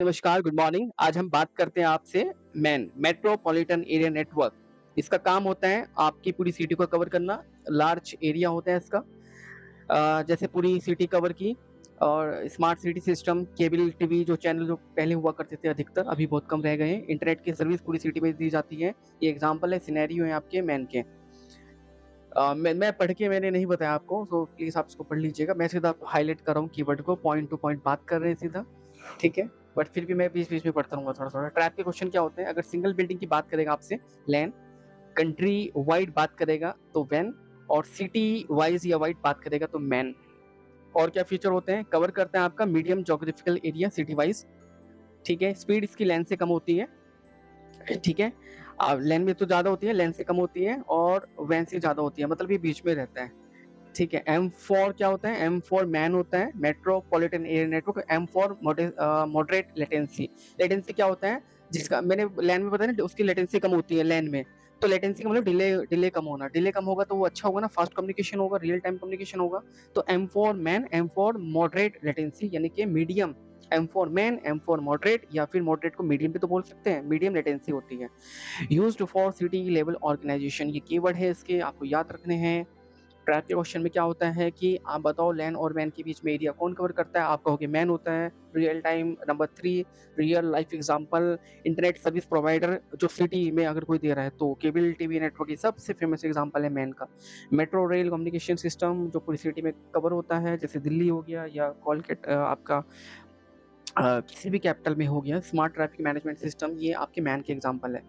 नमस्कार, good morning. आज हम बात करते हैं आपसे मेट्रोपॉलिटन एरिया नेटवर्क। इसका काम होता है आपकी पूरी सिटी को कवर करना, लार्ज एरिया होता है इसका। जैसे पूरी सिटी कवर की और smart city system, cable TV जो चैनल जो पहले हुआ करते थे अधिकतर, अभी बहुत कम रह गए हैं। इंटरनेट की सर्विस पूरी सिटी में दी जाती है। ये एग्ज़ाम्पल है, सिनेरियो है आपके मैन के। मैं पढ़ के मैंने नहीं बताया आपको, सो प्लीज़ आप इसको पढ़ लीजिएगा। मैं सीधा आपको हाइलाइट कर रहा हूँ कीवर्ड को, पॉइंट टू पॉइंट बात कर रहे हैं सीधा, ठीक है? बट फिर भी मैं बीच-बीच में पढ़ता रहूँगा थोड़ा-थोड़ा। ट्रैप के क्वेश्चन क्या होते हैं? अगर सिंगल बिल्डिंग की बात करेगा आपसे, लैन, कंट्री वाइड बात करेगा तो व्हेन, और सिटी वाइज़ या वाइड बात करेगा तो मैन। और क्या फीचर होते हैं? कवर करता है आपका medium geographical area city wise, ठीक है? स्पीड इसकी लैन से कम होती है, ठीक है? लैन में तो ज़्यादा होती है, लैन से कम होती है, और वैन से ज़्यादा होती है, मतलब ये बीच में रहता है। ठीक है, एम फॉर क्या होता है? एम फॉर मैन होता है, metropolitan area network. M for moderate latency. Latency क्या होता है? जिसका मैंने लैन में बताया ना, उसकी लेटेंसी कम होती है लैन में। तो लेटेंसी का मतलब डिले डिले कम होना। डिले कम होगा तो वो अच्छा होगा ना, फास्ट कम्युनिकेशन होगा, रियल टाइम कम्युनिकेशन होगा। तो M for MAN, M for moderate latency यानी कि medium. M for MAN, M for moderate, या फिर मॉडरेट को मीडियम भी तो बोल सकते हैं, मीडियम लेटेंसी होती है। Used for city level organisation, ये कीवर्ड है इसके, आपको याद रखने हैं। ट्रैप के क्वेश्चन में क्या होता है कि आप बताओ लैन और मैन के बीच में एरिया कौन कवर करता है? आप कहोगे मैन होता है। Real time number 3, real life example, internet service provider जो सिटी में अगर कोई दे रहा है तो केबल टीवी नेटवर्क, ये सबसे फेमस एग्जांपल है मैन का। मेट्रो रेल कम्युनिकेशन सिस्टम जो पूरी सिटी में कवर होता है, जैसे दिल्ली हो गया या आपका किसी भी कैपिटल में हो गया। स्मार्ट ट्रैफिक मैनेजमेंट सिस्टम, ये आपके मैन के एग्जांपल है।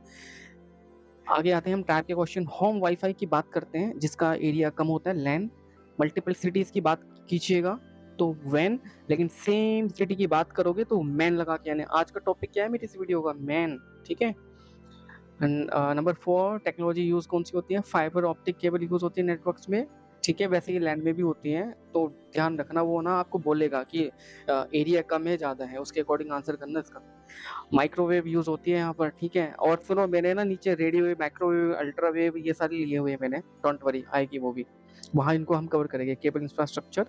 आगे आते हैं हम टैब के क्वेश्चन। होम वाईफाई की बात करते हैं जिसका एरिया कम होता है, लैन। मल्टीपल सिटीज की बात कीजिएगा तो वैन, लेकिन सेम सिटी की बात करोगे तो मैन लगा के आने। आज का टॉपिक क्या है मेरी इस वीडियो का? मैन, ठीक है। नंबर 4, टेक्नोलॉजी यूज कौन सी होती है? फाइबर ऑप्टिक केबल यूज होती है नेटवर्क्स में, ठीक है। वैसे ही लैंड में भी होती है, तो ध्यान रखना। वो ना आपको बोलेगा कि एरिया कम है ज़्यादा है, उसके अकॉर्डिंग आंसर करना इसका। माइक्रोवेव यूज़ होती है यहाँ पर, ठीक है। और सुनो, मैंने ना नीचे रेडियो वेव, माइक्रोवेव, अल्ट्रावेव ये सारे लिए हुए हैं मैंने, डोंट वरी, आएगी वो भी। वहाँ इनको हम कवर करेंगे, केबल इंफ्रास्ट्रक्चर,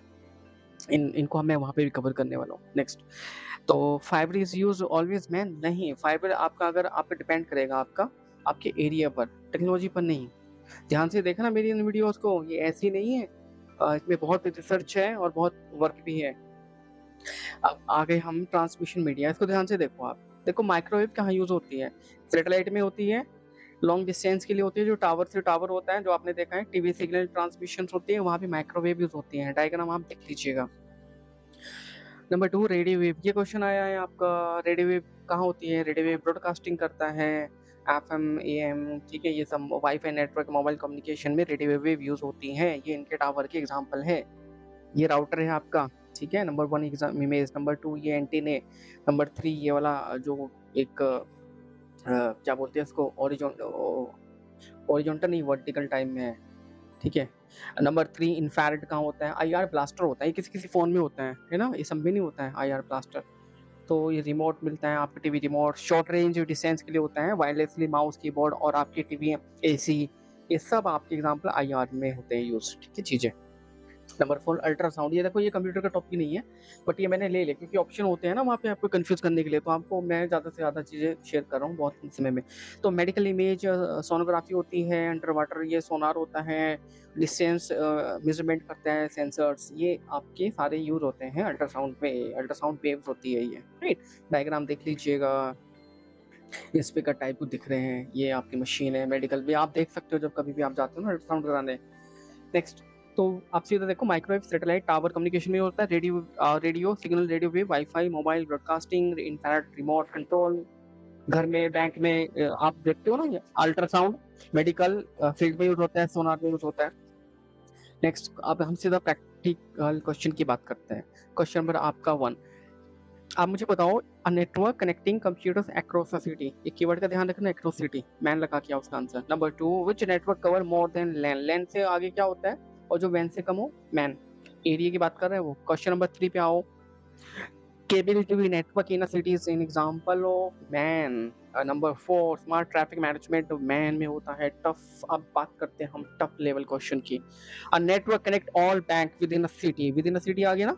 इनको मैं वहाँ पे भी कवर करने वाला हूँ। नेक्स्ट, तो fibre is used always man? नहीं, फाइबर आपका अगर आप पे डिपेंड करेगा आपका, आपके एरिया पर, टेक्नोलॉजी पर नहीं। ध्यान से देखना मेरी इन वीडियोज़ को, ये ऐसी नहीं है। इसमें बहुत रिसर्च है और बहुत वर्क भी है। अब आ गए हम ट्रांसमिशन मीडिया, इसको ध्यान से देखो आप। देखो माइक्रोवेव कहाँ यूज़ होती है? सैटेलाइट में होती है, लॉन्ग डिस्टेंस के लिए होती है, जो टावर से टावर होता है, जो आपने देखा है, टीवी सिग्नल ट्रांसमिशंस होती है, वहाँ भी माइक्रोवेव यूज़ होती है। डायग्राम आप देख लीजिएगा। Number 2, radio wave. ये क्वेश्चन आया है आपका, रेडियो वेव कहाँ होती है? रेडियो वेव ब्रॉडकास्टिंग करता है, एफएम, एएम, ठीक है। ये सब वाईफाई नेटवर्क, मोबाइल कम्युनिकेशन में रेडियो वेव यूज़ होती हैं। ये इनके टावर के एग्जांपल है। ये राउटर है आपका, ठीक है। नंबर 1 एग्जाम इमेज, नंबर 2 ये एंटीने, नंबर 3 ये वाला जो एक क्या बोलते हैं इसको, हॉरिजॉन्टल नहीं, वर्टिकल टाइप में है, ठीक है। नंबर 3 इंफ्रारेड कहाँ होता है? आईआर ब्लास्टर होता है, ये किसी-किसी फ़ोन में होता है ना? ये सब में नहीं होता है आईआर ब्लास्टर। तो ये रिमोट मिलता है आपको, TV remote, short range distance के लिए होता है, वायरलेसली माउस, कीबोर्ड और आपकी टीवी, एसी, ये सब आपके एग्जांपल आईआर में होते हैं यूज़, ठीक है चीज़ें। Number 4 ultrasound. ये देखो, ये कंप्यूटर का टॉपिक नहीं है, बट ये मैंने ले लिया क्योंकि ऑप्शन होते हैं ना वहाँ पे आपको कंफ्यूज करने के लिए, तो आपको मैं ज़्यादा से ज़्यादा चीज़ें शेयर कर रहा हूँ बहुत कम समय में। तो मेडिकल इमेज सोनोग्राफी होती है, अंडर वाटर ये सोनार होता है, डिस्टेंस मेजरमेंट करता है, सेंसर्स, ये आपके सारे यूज होते हैं अल्ट्रासाउंड में। अल्ट्रासाउंड वेव्स होती है ये, राइट। डायग्राम देख लीजिएगा, ये स्पीकर टाइप को दिख रहे हैं, ये आपकी मशीन है। मेडिकल भी आप देख सकते हो जब कभी भी आप जाते हो ना अल्ट्रासाउंड कराने। नेक्स्ट, तो आप सीधा देखो, माइक्रोवेव सैटेलाइट टावर कम्युनिकेशन में होता है, radio signal, radio wave, wifi, mobile broadcasting, infrared remote control, घर में, बैंक में, आप देखते हो ना ये अल्ट्रासाउंड, मेडिकल फील्ड में यूज होता है, सोनार में यूज होता है। नेक्स्ट, अब हम सीधा प्रैक्टिकल क्वेश्चन की बात करते हैं। क्वेश्चन नंबर आपका 1, आप मुझे बताओ, a network connecting computers across a city. ये कीवर्ड का ध्यान रखना, अक्रॉस सिटी, मैन लगा के आओ उसका answer. Number 2, which network cover more than LAN. LAN से आगे क्या होता है, और जो वैन से कम हो, मैन। एरिया की बात कर रहे हैं वो। क्वेश्चन नंबर 3 पे आओ, cable TV network in a city is an example of man. Number 4, smart traffic management man में होता है। टफ, अब बात करते हैं हम टफ लेवल क्वेश्चन की। A network connect all bank within a city. Within a city आ गया ना,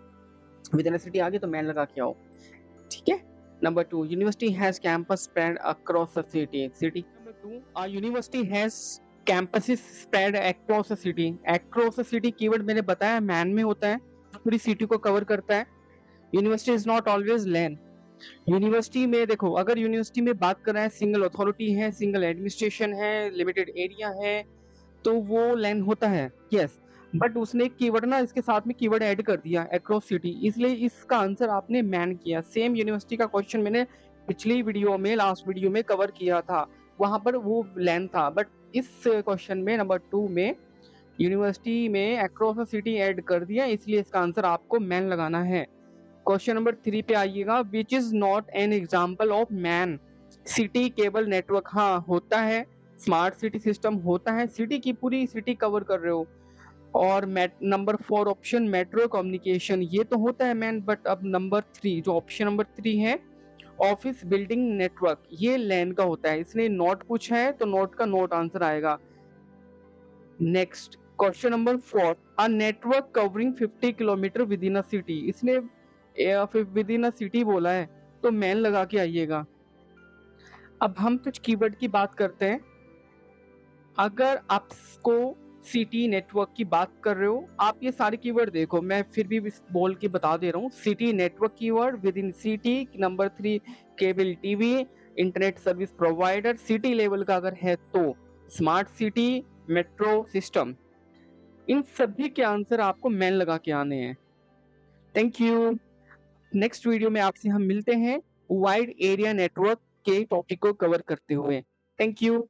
विद इन अ सिटी आ गया तो मैन लगा के आओ, ठीक है। Number 2, university has campus spread across the city. City. Number 2, a university has campuses spread across the city. Across the city keyword मैंने बताया मैन में होता है, पूरी सिटी को कवर करता है. University is not always land. University में देखो, अगर यूनिवर्सिटी में बात कर रहे हैं, सिंगल अथॉरिटी है, सिंगल एडमिनिस्ट्रेशन है, लिमिटेड एरिया है, तो वो लैंड होता है. यस, बट उसने एक कीवर्ड ना इसके साथ में कीवर्ड ऐड कर दिया अक्रॉस सिटी, इसलिए इसका आंसर आपने मैन किया. सेम यूनिवर्सिटी का क्वेश्चन मैंने पिछली वीडियो में, लास्ट वीडियो में कवर किया था, वहां पर वो लैंड था, बट इस क्वेश्चन में नंबर 2 में यूनिवर्सिटी में अक्रॉस द सिटी ऐड कर दिया, इसलिए इसका आंसर आपको मैन लगाना है. क्वेश्चन नंबर 3 पे आइएगा. Which is not an example of man city cable network. हाँ, होता है, स्मार्ट सिटी सिस्टम होता है, सिटी की पूरी सिटी कवर कर रहे हो. और नंबर 4 ऑप्शन मेट्रो कम्युनिकेशन, ये तो होता है मैन, बट अब नंबर 3, जो ऑप्शन नंबर 3 है ऑफिस बिल्डिंग नेटवर्क, ये लैंड का होता है. इसने नोट पूछा है तो नोट का नोट आंसर आएगा. Next question number 4, a network covering 50 kilometre with in a city. इसने विद इन अ सिटी बोला है, तो मैन लगा के आइएगा. अब हम कुछ कीवर्ड की बात करते हैं. अगर आपको सिटी नेटवर्क की बात कर रहे हो, आप ये सारे कीवर्ड देखो, मैं फिर भी बोल के बता दे रहा हूँ. City network keyword, with in city, number 3 cable TV, internet service provider, city level का अगर है तो स्मार्ट सिटी, मेट्रो सिस्टम, इन सभी के आंसर आपको मैन लगा के आने हैं. Thank you. नेक्स्ट वीडियो में आपसे हम मिलते हैं वाइड एरिया नेटवर्क के टॉपिक को कवर करते हुए. Thank you.